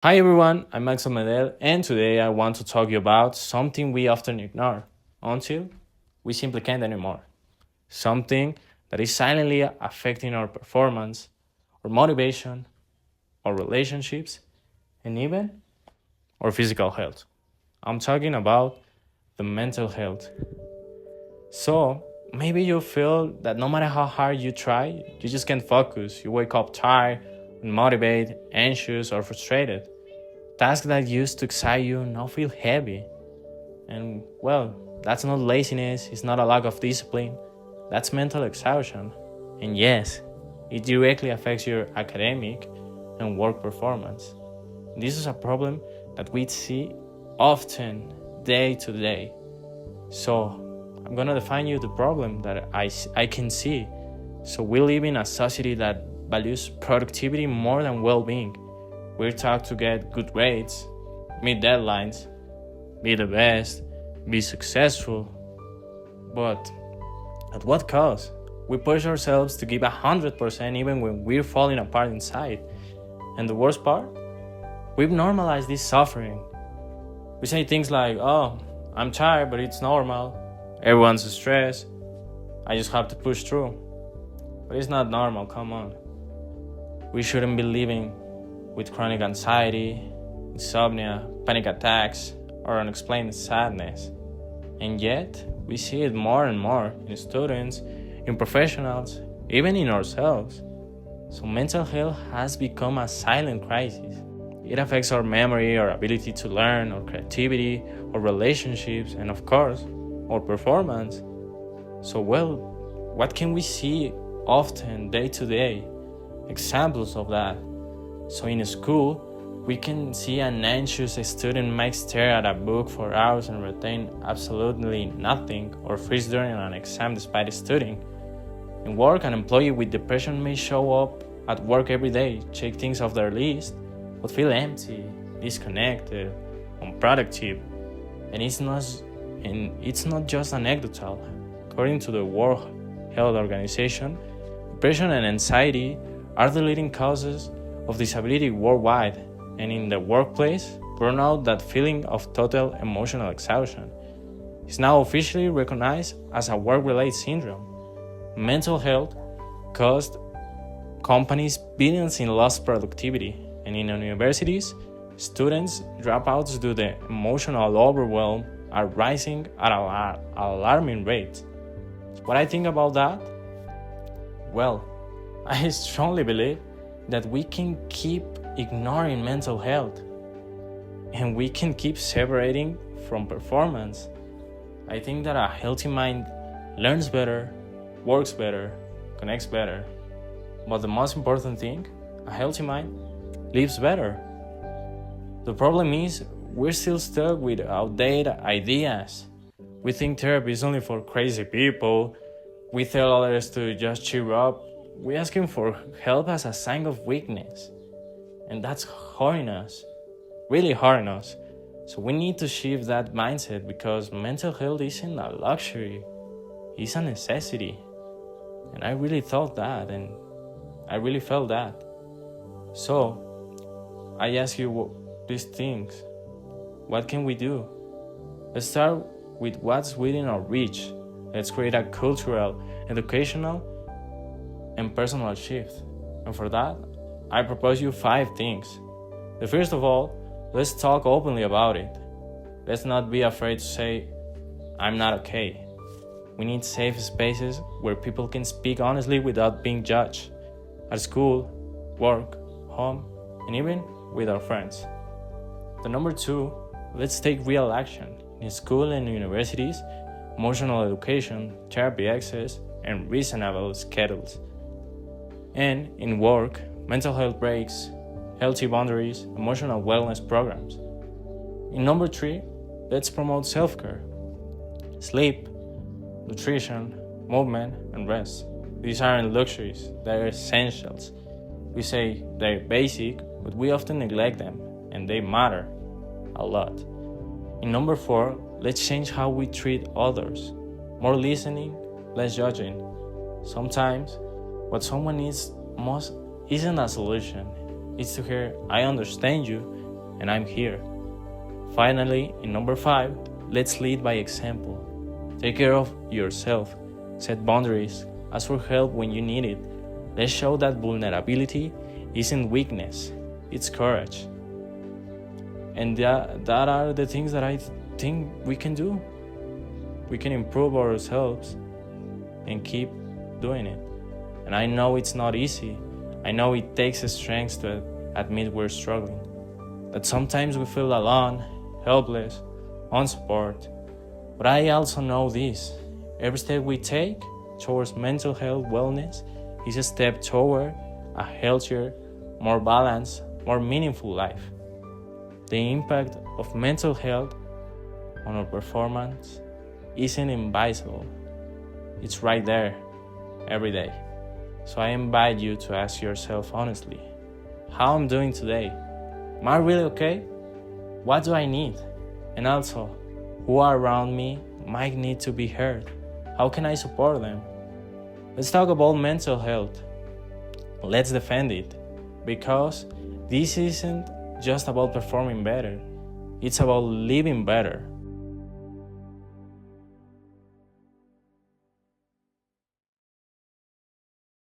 Hi everyone, I'm Maxo Medel, and today I want to talk you about something we often ignore until we simply can't anymore. Something that is silently affecting our performance, our motivation, our relationships, and even our physical health. I'm talking about the mental health. So, maybe you feel that no matter how hard you try, you just can't focus. You wake up tired, unmotivated, anxious, or frustrated. Tasks that used to excite you now feel heavy. And well, that's not laziness, it's not a lack of discipline, that's mental exhaustion. And yes, it directly affects your academic and work performance. This is a problem that we see often, day to day. So, I'm gonna define you the problem that I can see. So, we live in a society that values productivity more than well being. We're taught to get good grades, meet deadlines, be the best, be successful. But at what cost? We push ourselves to give 100% even when we're falling apart inside. And the worst part? We've normalized this suffering. We say things like, oh, I'm tired, but it's normal. Everyone's stressed. I just have to push through. But it's not normal, come on. We shouldn't be living with chronic anxiety, insomnia, panic attacks, or unexplained sadness. And yet, we see it more and more in students, in professionals, even in ourselves. So, mental health has become a silent crisis. It affects our memory, our ability to learn, our creativity, our relationships, and of course, our performance. So, well, what can we see often, day to day? Examples of that. So, in school, we can see an anxious student might stare at a book for hours and retain absolutely nothing, or freeze during an exam despite studying. In work, an employee with depression may show up at work every day, check things off their list, but feel empty, disconnected, unproductive. And it's not just anecdotal. According to the World Health Organization, depression and anxiety are the leading causes of disability worldwide. And in the workplace, burnout, that feeling of total emotional exhaustion, is now officially recognized as a work-related syndrome. Mental health cost companies billions in lost productivity, and in universities, students' dropouts due to emotional overwhelm are rising at an alarming rate. What I think about that? Well, I strongly believe that we can keep ignoring mental health and we can keep separating from performance. I think that a healthy mind learns better, works better, connects better. But the most important thing, a healthy mind lives better. The problem is we're still stuck with outdated ideas. We think therapy is only for crazy people. We tell others to just cheer up. We ask him for help as a sign of weakness. And that's hurting us, really hurting us. So we need to shift that mindset because mental health isn't a luxury, it's a necessity. And I really thought that, and I really felt that. So I ask you these things. What can we do? Let's start with what's within our reach. Let's create a cultural, educational, and personal shift. And for that, I propose you 5 things. The first of all, let's talk openly about it. Let's not be afraid to say, I'm not okay. We need safe spaces where people can speak honestly without being judged. At school, work, home, and even with our friends. The number 2, let's take real action. In school and universities, emotional education, therapy access, and reasonable schedules. And in work, mental health breaks, healthy boundaries, emotional wellness programs. In number 3, let's promote self-care. Sleep, nutrition, movement, and rest. These aren't luxuries, they're essentials. We say they're basic, but we often neglect them, and they matter a lot. In number 4, let's change how we treat others. More listening, less judging. Sometimes, what someone needs most isn't a solution. It's to hear, I understand you, and I'm here. Finally, in number 5, let's lead by example. Take care of yourself, set boundaries, ask for help when you need it. Let's show that vulnerability isn't weakness, it's courage. And that are the things that I think we can do. We can improve ourselves and keep doing it. And I know it's not easy. I know it takes strength to admit we're struggling. That sometimes we feel alone, helpless, unsupported. But I also know this. Every step we take towards mental health wellness is a step toward a healthier, more balanced, more meaningful life. The impact of mental health on our performance isn't invisible. It's right there, every day. So I invite you to ask yourself honestly, how I'm doing today? Am I really okay? What do I need? And also, who are around me might need to be heard? How can I support them? Let's talk about mental health. Let's defend it, because this isn't just about performing better. It's about living better.